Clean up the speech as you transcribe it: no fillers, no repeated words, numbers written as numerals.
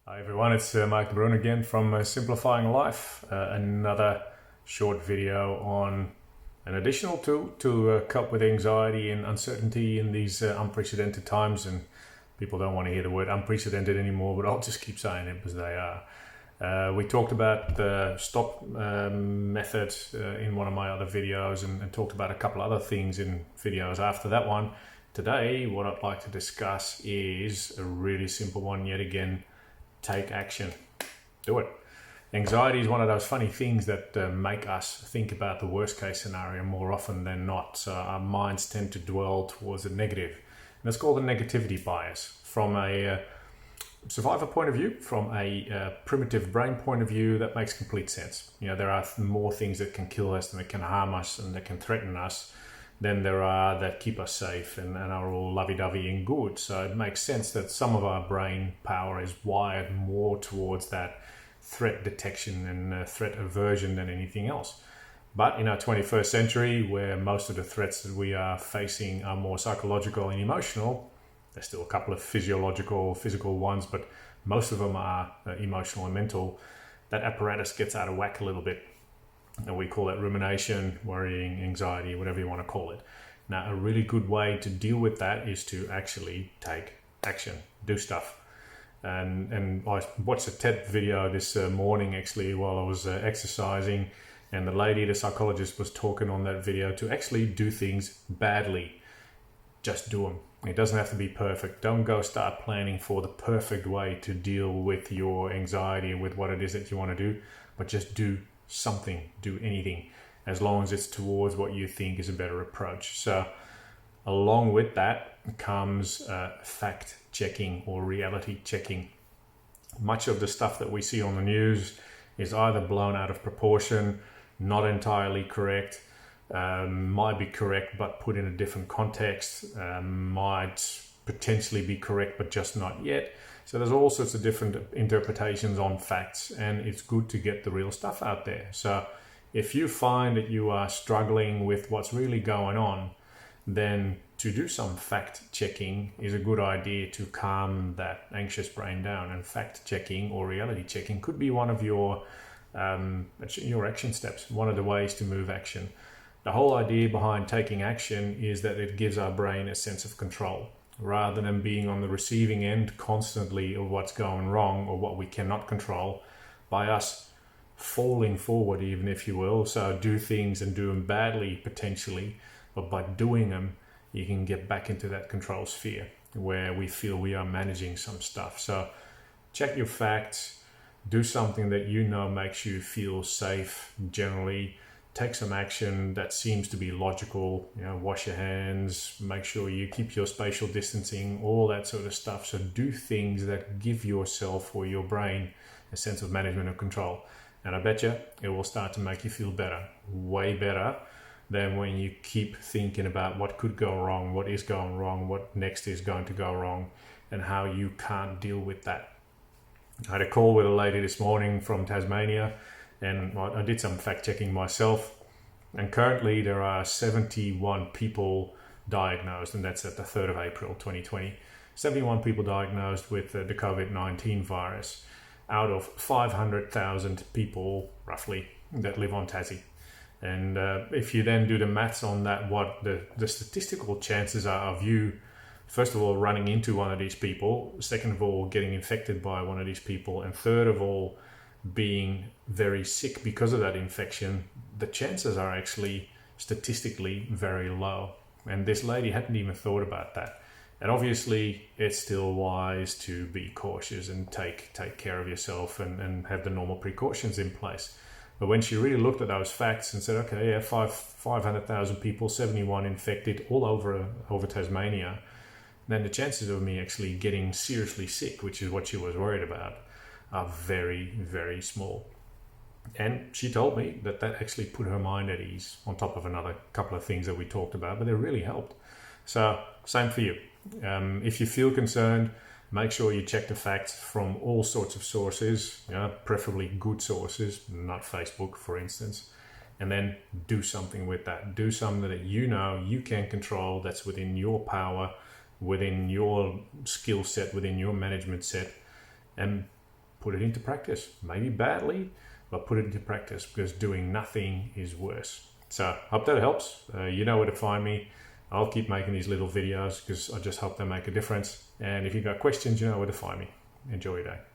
Hi everyone, it's Marc de Bruin again from Simplifying Life. Another short video on an additional tool to cope with anxiety and uncertainty in these unprecedented times. And people don't want to hear the word unprecedented anymore, but I'll just keep saying it because they are. We talked about the stop method in one of my other videos and talked about a couple other things in videos after that one. Today, what I'd like to discuss is a really simple one yet again. Take action. Do it. Anxiety is one of those funny things that make us think about the worst case scenario more often than not. So our minds tend to dwell towards the negative. And it's called a negativity bias. From a survivor point of view, from a primitive brain point of view, that makes complete sense. You know, there are more things that can kill us and that can harm us and that can threaten us than there are that keep us safe and are all lovey-dovey and good. So it makes sense that some of our brain power is wired more towards that threat detection and threat aversion than anything else. But in our 21st century, where most of the threats that we are facing are more psychological and emotional, there's still a couple of physiological, physical ones, but most of them are emotional and mental. That apparatus gets out of whack a little bit. And we call that rumination, worrying, anxiety, whatever you want to call it. Now, a really good way to deal with that is to actually take action, do stuff. And I watched a TED video this morning actually while I was exercising, and the lady, the psychologist, was talking on that video to actually do things badly. Just do them. It doesn't have to be perfect. Don't go start planning for the perfect way to deal with your anxiety and with what it is that you want to do, but just do something, do anything, as long as it's towards what you think is a better approach. So along with that comes fact checking or reality checking. Much of the stuff that we see on the news is either blown out of proportion, not entirely correct, might be correct but put in a different context, might potentially be correct but just not yet. So there's all sorts of different interpretations on facts, and it's good to get the real stuff out there. So if you find that you are struggling with what's really going on, then to do some fact checking is a good idea to calm that anxious brain down. And fact checking or reality checking could be one of your action steps, one of the ways to move action. The whole idea behind taking action is that it gives our brain a sense of control, rather than being on the receiving end constantly of what's going wrong or what we cannot control, by us falling forward, even if you will. So do things and do them badly potentially, but by doing them, you can get back into that control sphere where we feel we are managing some stuff. So check your facts, do something that you know makes you feel safe generally. Take some action that seems to be logical, wash your hands, make sure you keep your spatial distancing, all that sort of stuff. So do things that give yourself or your brain a sense of management and control. And I bet you it will start to make you feel better, way better than when you keep thinking about what could go wrong, what is going wrong, what next is going to go wrong, and how you can't deal with that. I had a call with a lady this morning from Tasmania, and I did some fact checking myself, and currently there are 71 people diagnosed, and that's at the 3rd of April 2020. 71 people diagnosed with the COVID-19 virus out of 500,000 people roughly that live on Tassie. And if you then do the maths on that, what the statistical chances are of you, first of all, running into one of these people, second of all, getting infected by one of these people, and third of all, being very sick because of that infection, the chances are actually statistically very low. And this lady hadn't even thought about that. And obviously it's still wise to be cautious and take care of yourself and have the normal precautions in place. But when she really looked at those facts and said, okay, yeah, 500,000 people, 71 infected all over Tasmania, then the chances of me actually getting seriously sick, which is what she was worried about, are very, very small. And she told me that actually put her mind at ease, on top of another couple of things that we talked about, but they really helped. So same for you. If you feel concerned, make sure you check the facts from all sorts of sources, preferably good sources, not Facebook, for instance, and then do something with that. Do something that you know you can control, that's within your power, within your skill set, within your management set, and put it into practice. Maybe badly, but put it into practice, because doing nothing is worse. So hope that helps. You know where to find me. I'll keep making these little videos because I just hope they make a difference. And if you've got questions, you know where to find me. Enjoy your day.